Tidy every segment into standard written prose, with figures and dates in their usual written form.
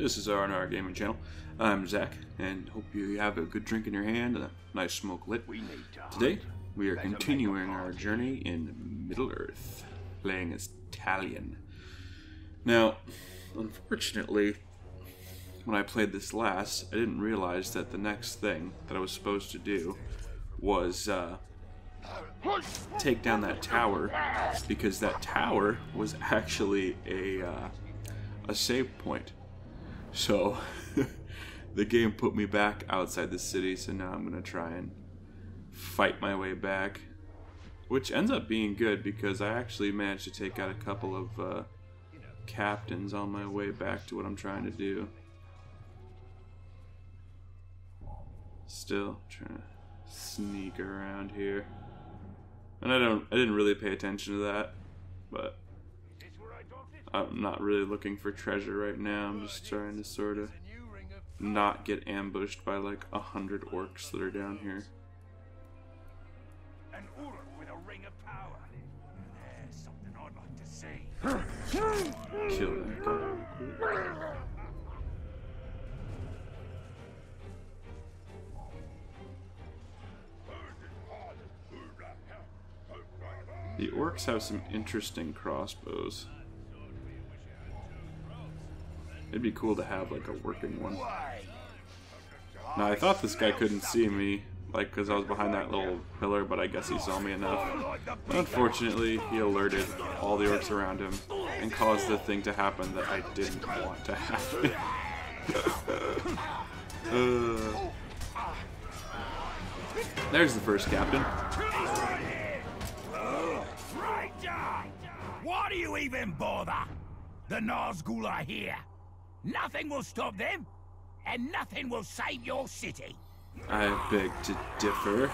This is R&RGaming channel. I'm Zach, and hope you have a good drink in your hand and a nice smoke lit. Today, we are continuing our journey in Middle-earth, playing as Talion. Now, unfortunately, when I played this last, I didn't realize that the next thing that I was supposed to do was take down that tower, because that tower was actually a save point. So the game put me back outside the city, so now I'm gonna try and fight my way back, which ends up being good because I actually managed to take out a couple of captains on my way back to what I'm trying to do. Still trying to sneak around here, and I didn't really pay attention to that, but I'm not really looking for treasure right now. I'm just trying to sort of not get ambushed by like 100 orcs that are down here. An Uruk with a ring of power. There's something I'd like to see. Kill that guy. The orcs have some interesting crossbows. It'd be cool to have like a working one. Now I thought this guy couldn't see me, like because I was behind that little pillar, but I guess he saw me enough. But unfortunately, he alerted all the orcs around him and caused the thing to happen that I didn't want to happen. There's the first captain. Why do you even bother? The Nazgul are here. Nothing will stop them, and nothing will save your city. I beg to differ.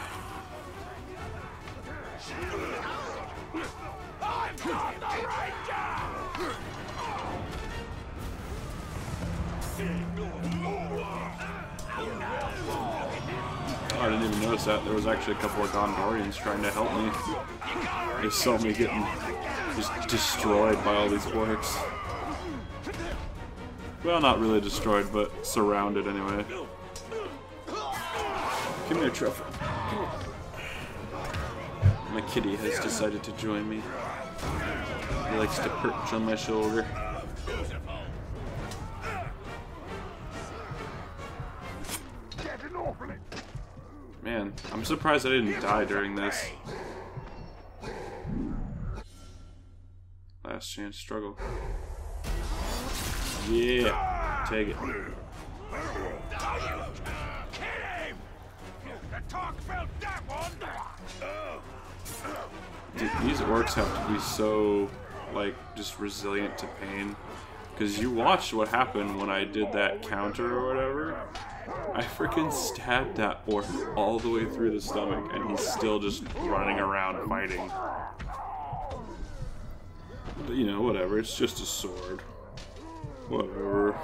I've got the Ranger! Oh, I didn't even notice that. There was actually a couple of Gondorians trying to help me. They saw me getting just destroyed by all these orcs. Well, not really destroyed, but surrounded anyway. Come here, Truffle. My kitty has decided to join me. He likes to perch on my shoulder. Man, I'm surprised I didn't die during this. Last chance struggle. Yeah, take it. Dude, these orcs have to be so, like, just resilient to pain. Because you watched what happened when I did that counter or whatever. I freaking stabbed that orc all the way through the stomach, and he's still just running around fighting. But, you know, whatever, it's just a sword. Whatever.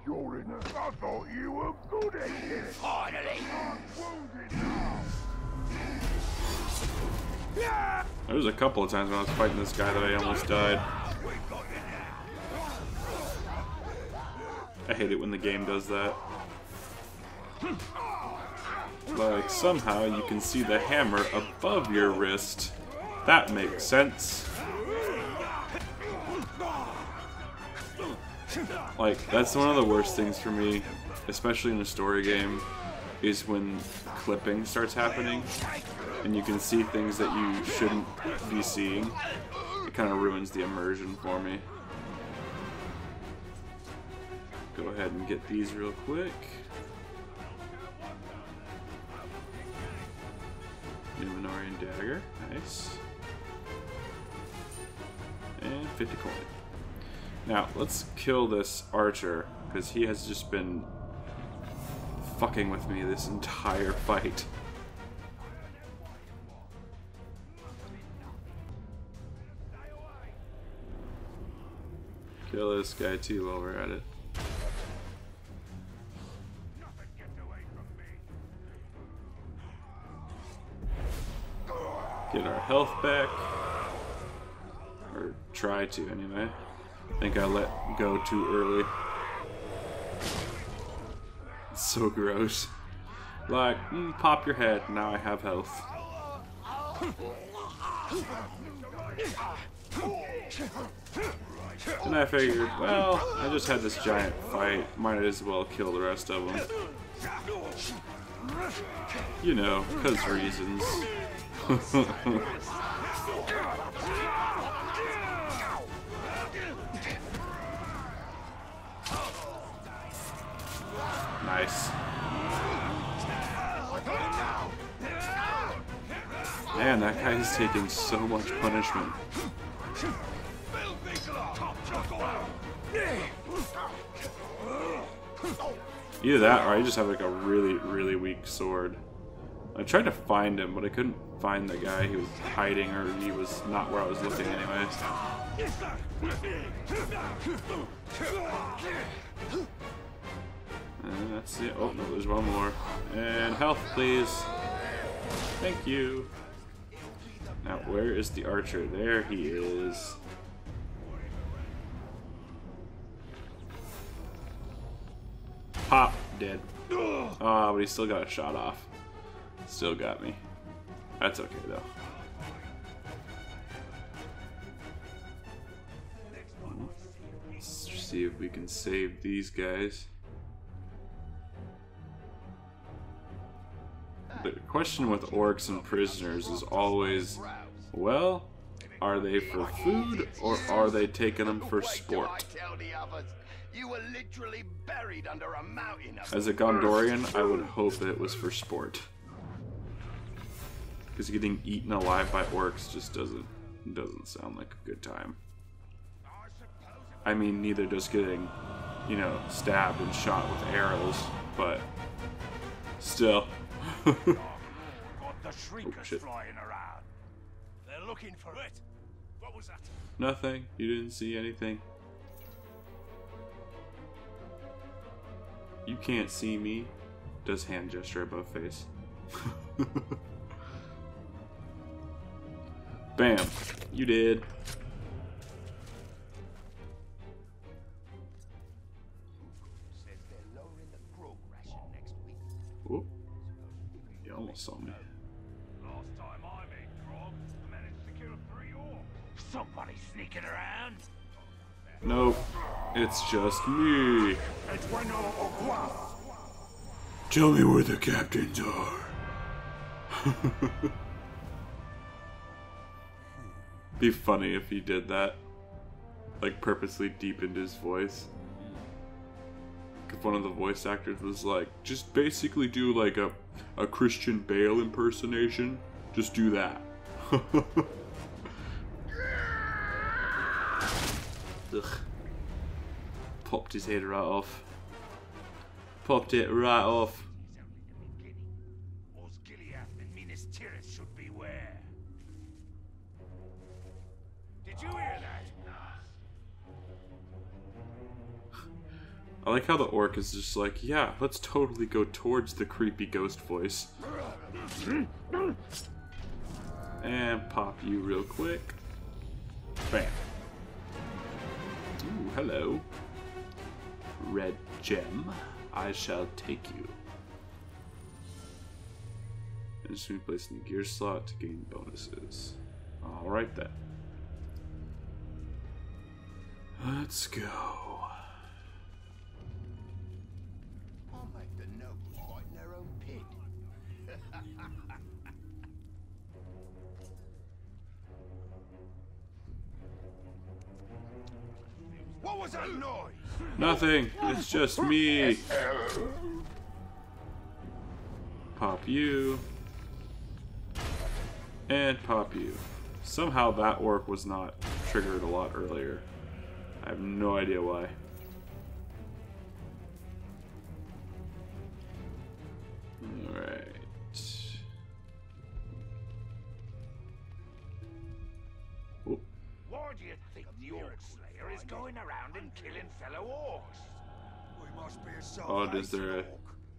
Jordan, I thought you were good at this. Finally! There was a couple of times when I was fighting this guy that I almost died. I hate it when the game does that. Like, somehow you can see the hammer above your wrist. That makes sense. Like, that's one of the worst things for me, especially in a story game, is when clipping starts happening and you can see things that you shouldn't be seeing. It kind of ruins the immersion for me. Go ahead and get these real quick. Numenorian dagger, nice. And 50 coin. Now, let's kill this archer, because he has just been fucking with me this entire fight. Kill this guy too while we're at it. Get our health back. Or try to, anyway. I think I let go too early. It's so gross. Like, pop your head, now I have health. And I figured, well, I just had this giant fight, might as well kill the rest of them. You know, 'cause reasons. Nice. Man, that guy is taking so much punishment. Either that, or I just have like a really, really weak sword. I tried to find him, but I couldn't find the guy. He was hiding, or he was not where I was looking anyway. And that's it. Oh, no, there's one more. And health, please. Thank you. Now, where is the archer? There he is. Pop, dead. Ah, but he still got a shot off. Still got me. That's okay, though. Let's see if we can save these guys. The question with orcs and prisoners is always, well, are they for food or are they taking them for sport? As a Gondorian, I would hope that it was for sport. Because getting eaten alive by orcs just doesn't sound like a good time. I mean, neither does getting, you know, stabbed and shot with arrows, but still. Got the shriekers flying around. They're looking for it. What was that? Nothing. You didn't see anything. You can't see me. Does hand gesture above face. Bam. You did. Says they're lowering the grog ration next week. Whoop. You almost saw me. Last time I made grog, I managed to kill 3 orcs. Somebody sneaking around? Nope. It's just me. Tell me where the captains are. Be funny if he did that. Like, purposely deepened his voice. If one of the voice actors was like, just basically do like a Christian Bale impersonation. Just do that. Ugh. Popped his head right off. Popped it right off. Should beware. Did you hear that? I like how the orc is just like, yeah, let's totally go towards the creepy ghost voice. And pop you real quick. Bam. Ooh, hello. Red gem. I shall take you. And just be placed in the gear slot to gain bonuses. Alright then. Let's go. I'll make the nobles fight in their own pit. What was that noise? Nothing. It's just me. Pop you. And pop you. Somehow that orc was not triggered a lot earlier. I have no idea why. Alright. Why do you think the Orc Slayer is going around and killing fellow orcs? We must be a Oh,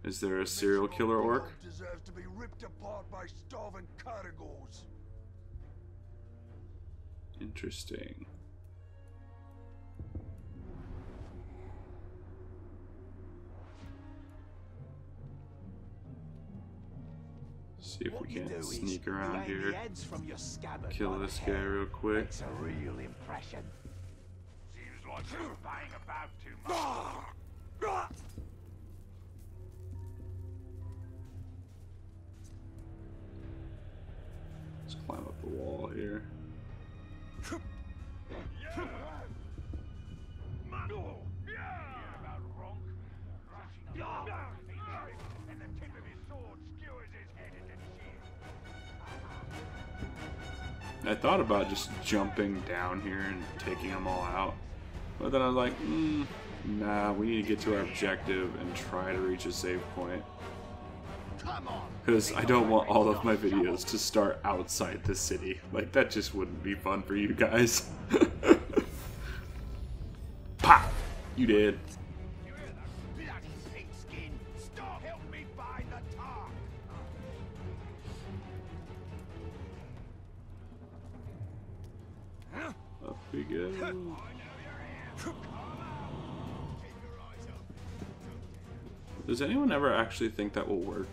is there a serial killer orc? Deserves to be ripped apart by starving caragors. Interesting. See if we can sneak around here. Kill this guy real quick. Makes a real impression. Seems like you're buying about too much. Let's climb up the wall here. I thought about just jumping down here and taking them all out, but then I was like, nah, we need to get to our objective and try to reach a save point. Because I don't want all of my videos to start outside the city. Like, that just wouldn't be fun for you guys. Pop! You did. Up we go. Does anyone ever actually think that will work?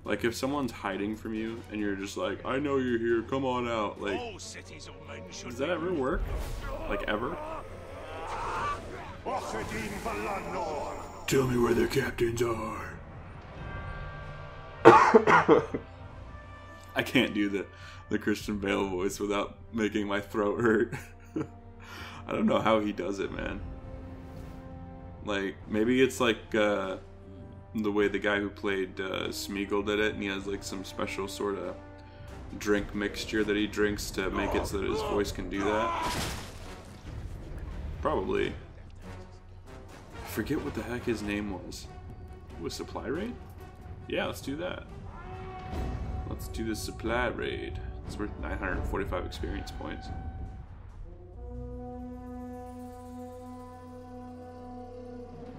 Like, if someone's hiding from you and you're just like, I know you're here, come on out. Like, does that ever work? Like, ever? Tell me where the captains are. I can't do the Christian Bale voice without making my throat hurt. I don't know how he does it, man. Like, maybe it's like the way the guy who played Smeagol did it, and he has like some special sort of drink mixture that he drinks to make it so that his voice can do that. Probably. I forget what the heck his name was. Was supply raid? Yeah, let's do that. Let's do the supply raid. It's worth 945 experience points.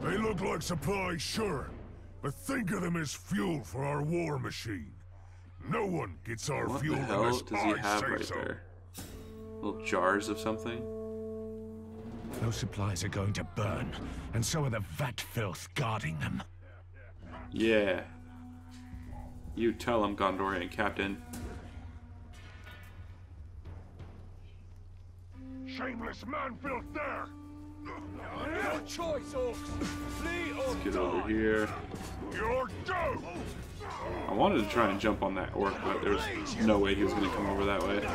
They look like supplies, sure, but think of them as fuel for our war machine. No one gets our What fuel the hell unless does he I have say right so. there? Little jars of something? Those supplies are going to burn, and so are the vat filth guarding them. Yeah. You tell him, Gondorian Captain. Shameless man filth there! No choice, orcs! Flee or Let's get over here. You're done! I wanted to try and jump on that orc, but there was no way he was going to come over that way.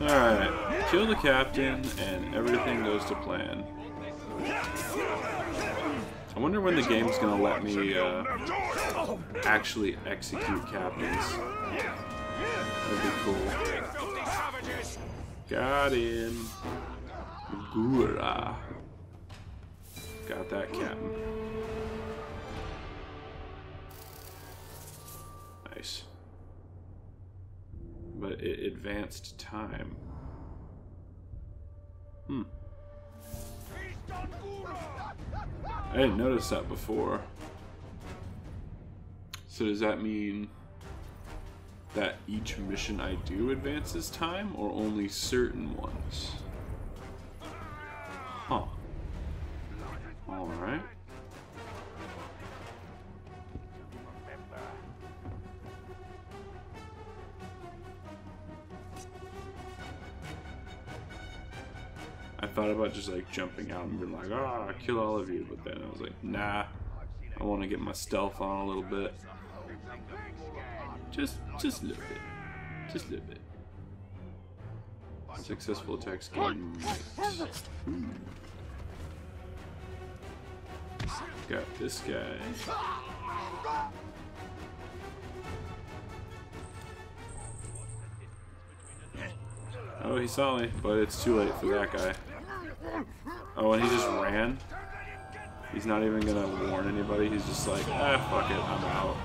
Alright, kill the captain and everything goes to plan. I wonder when the game's going to let me actually execute captains. That'd be cool. Got him. Gura. Got that captain. Nice. But it advanced time. I didn't notice that before. So does that mean that each mission I do advances time, or only certain ones? Huh. Alright. I thought about just like jumping out and being like, ah, kill all of you, but then I was like, nah, I want to get my stealth on a little bit. Just a little bit. Just a little bit. Successful attacks gain. Got this guy. Oh, he saw me, but it's too late for that guy. Oh, and he just ran? He's not even gonna warn anybody, he's just like, ah, fuck it, I'm out.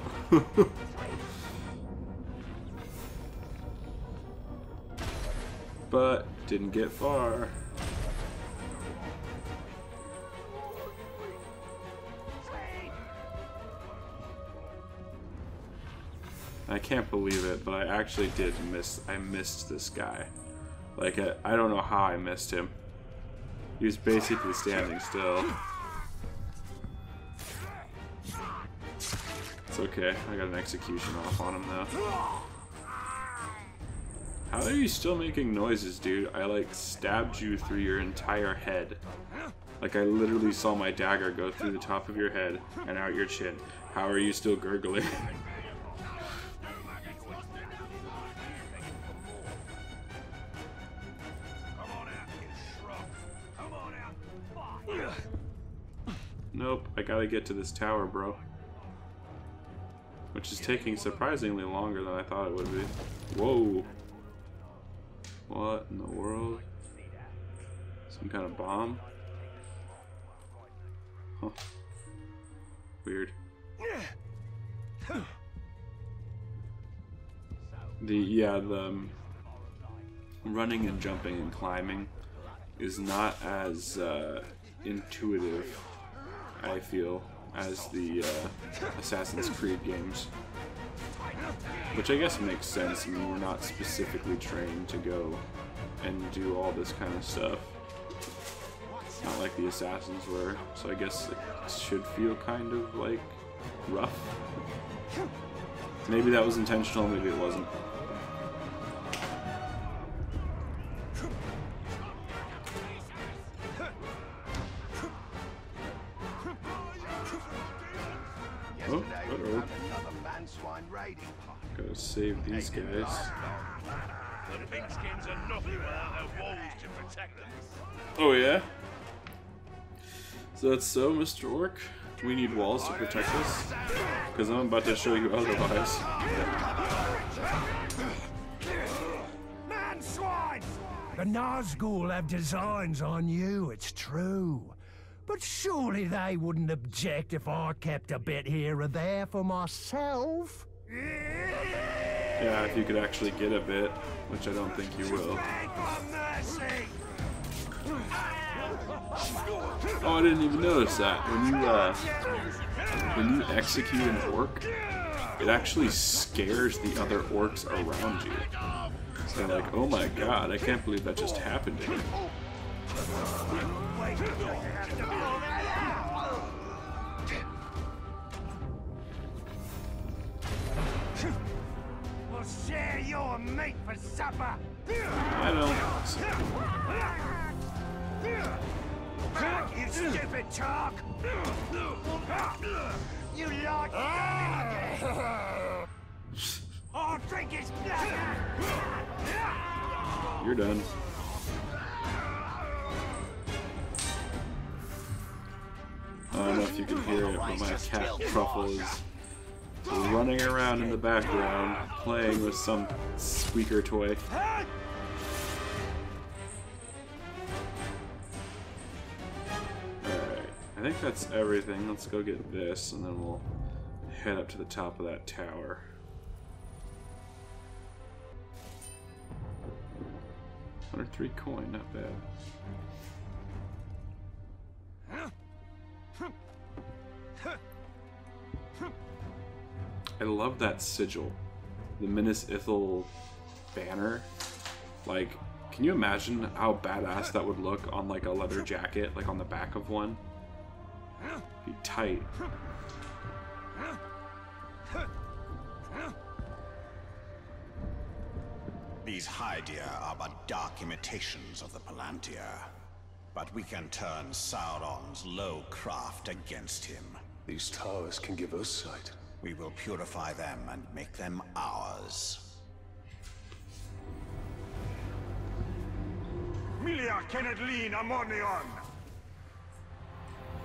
But didn't get far. I can't believe it, but I actually did I missed this guy. Like, I don't know how I missed him. He was basically standing still. It's okay, I got an execution off on him though. How are you still making noises, dude? I like stabbed you through your entire head. Like, I literally saw my dagger go through the top of your head and out your chin. How are you still gurgling? Nope, I gotta get to this tower, bro. Which is taking surprisingly longer than I thought it would be. Whoa. What in the world? Some kind of bomb? Huh. Weird. The running and jumping and climbing is not as intuitive, I feel, as the Assassin's Creed games. Which I guess makes sense. I mean, we're not specifically trained to go and do all this kind of stuff. Not like the Assassins were, so I guess it should feel kind of like rough. Maybe that was intentional, maybe it wasn't. Oh, uh-oh. Gotta save these guys. Oh yeah? So that's so, Mr. Orc? We need walls to protect us? Because I'm about to show you otherwise. Man swine! The Nazgul have designs on you, it's true. But surely they wouldn't object if I kept a bit here or there for myself. Yeah, if you could actually get a bit, which I don't think you will. Oh, I didn't even notice that. When you execute an orc, it actually scares the other orcs around you. They're like, oh my god, I can't believe that just happened to me. We'll share your meat for supper. I know. You stupid talk! You like I'll drink his blood! You're done. I don't know if you can hear it, but my cat Truffle is running around in the background, playing with some squeaker toy. I think that's everything. Let's go get this, and then we'll head up to the top of that tower. $103 coin, not bad. I love that sigil. The Minas Ithil banner. Like, can you imagine how badass that would look on like a leather jacket, like on the back of one? Be tight. These Hydia are but dark imitations of the Palantir. But we can turn Sauron's low craft against him. These towers can give us sight. We will purify them and make them ours. Milia Kenneth Lean Amonion!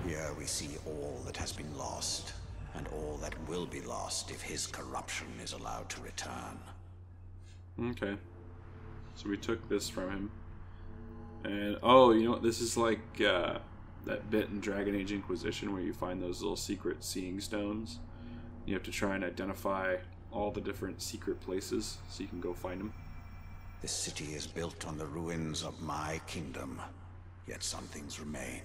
Here we see all that has been lost, and all that will be lost if his corruption is allowed to return. Okay. So we took this from him. And, oh, you know what? This is like that bit in Dragon Age Inquisition where you find those little secret seeing stones. You have to try and identify all the different secret places so you can go find them. This city is built on the ruins of my kingdom, yet some things remain.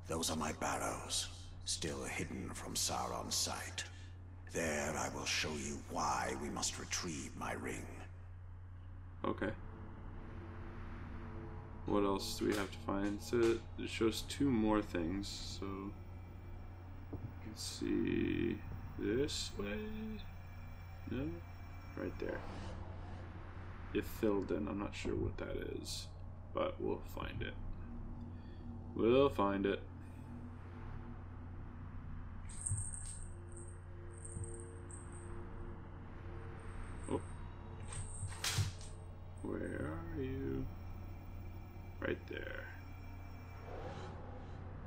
Those are my barrows, still hidden from Sauron's sight. There I will show you why we must retrieve my ring. Okay. What else do we have to find? So it shows 2 more things, so let's see, this way? No? Right there. It filled in, I'm not sure what that is, but we'll find it. We'll find it. Oh. Where are you? Right there.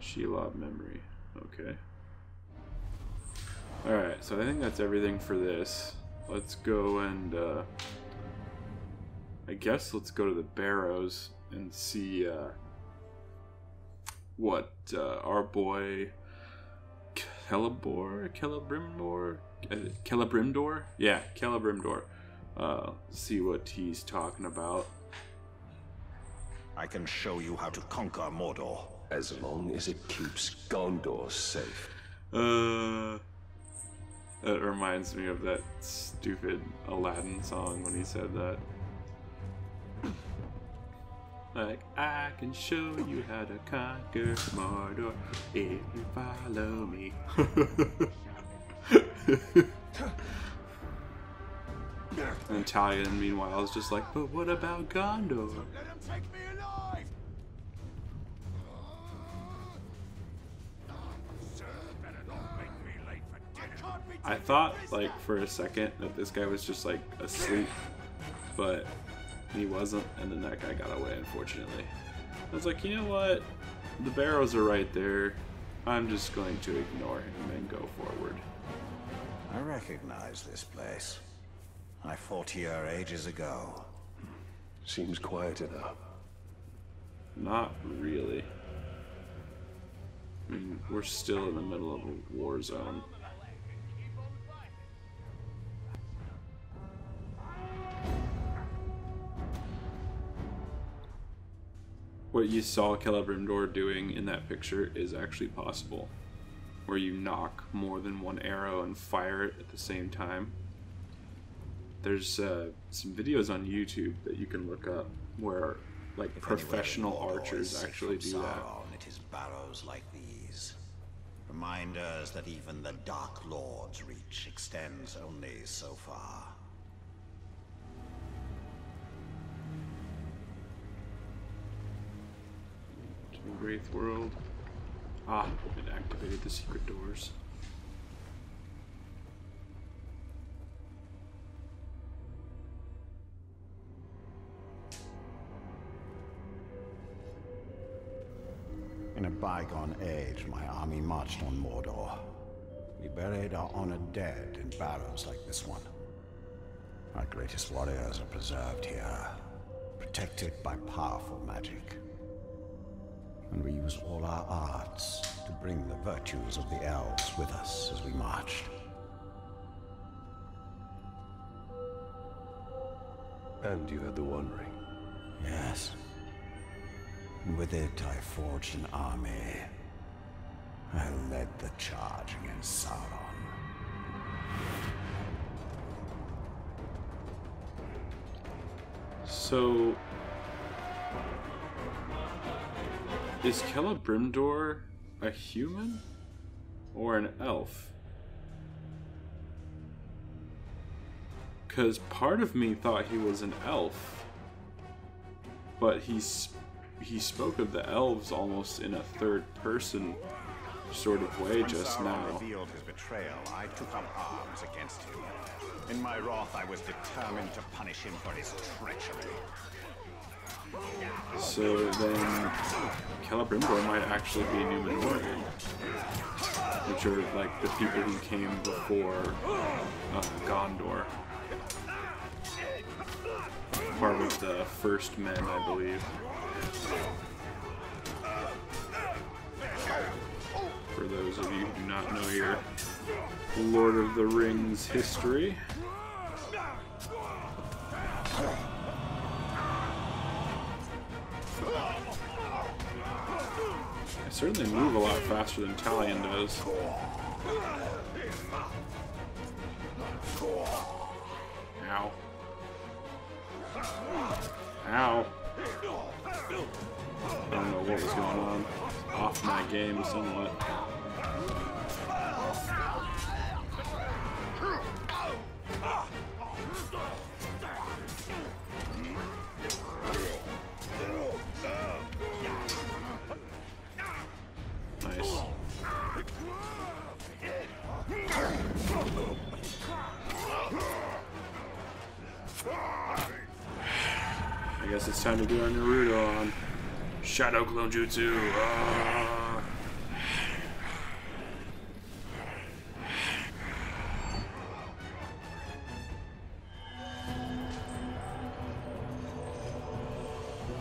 Shelob memory. Okay. Alright, so I think that's everything for this. Let's go and, I guess let's go to the Barrows and see, what, our boy Celebrimdor? Yeah, Celebrimdor. See what he's talking about. I can show you how to conquer Mordor. As long as it keeps Gondor safe. That reminds me of that stupid Aladdin song when he said that. Like, I can show you how to conquer Mordor if you follow me. And Italian, meanwhile, is just like, but what about Gondor? Let him take me alive! Sir, better not make me late for dinner. I thought, like, for a second that this guy was just, like, asleep, but he wasn't, and then that guy got away, unfortunately. I was like, you know what? The Barrows are right there. I'm just going to ignore him and go forward. I recognize this place. I fought here ages ago. Seems quiet enough. Not really. I mean, we're still in the middle of a war zone. What you saw Celebrimdor doing in that picture is actually possible, where you knock more than one arrow and fire it at the same time. There's some videos on YouTube that you can look up where, like, professional archers actually do that. It is barrows like these. Reminders that even the Dark Lord's reach extends only so far. Wraith World. Ah, it activated the secret doors. In a bygone age, my army marched on Mordor. We buried our honored dead in barrows like this one. Our greatest warriors are preserved here, protected by powerful magic. And we used all our arts to bring the virtues of the elves with us as we marched. And you had the One Ring. Yes. And with it, I forged an army. I led the charge against Sauron. So, is Celebrimdor a human or an elf? Because part of me thought he was an elf, but he spoke of the elves almost in a third person sort of way just When Sauron now. revealed his betrayal, I took up arms against him. In my wrath, I was determined to punish him for his treachery. So then Celebrimdor might actually be Númenórean, which are like the people who came before Gondor. Part of the first men, I believe. For those of you who do not know your Lord of the Rings history. I certainly move a lot faster than Talion does. Ow. Ow. I don't know what was going on. Off my game somewhat. Nice. I guess it's time to do our Naruto on Shadow Clone Jutsu.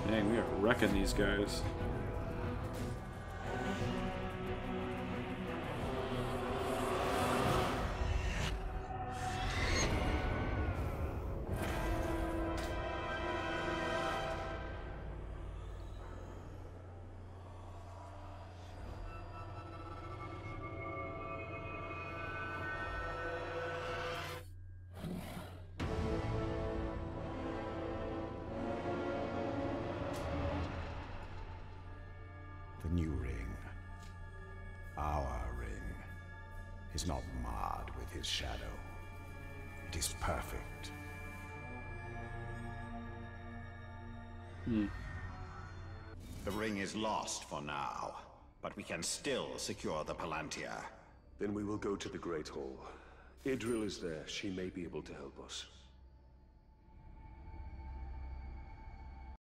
Dang, we are wrecking these guys. The new ring, our ring, is not marred with his shadow. It is perfect. The ring is lost for now, but we can still secure the Palantir. Then we will go to the Great Hall. Idril is there. She may be able to help us.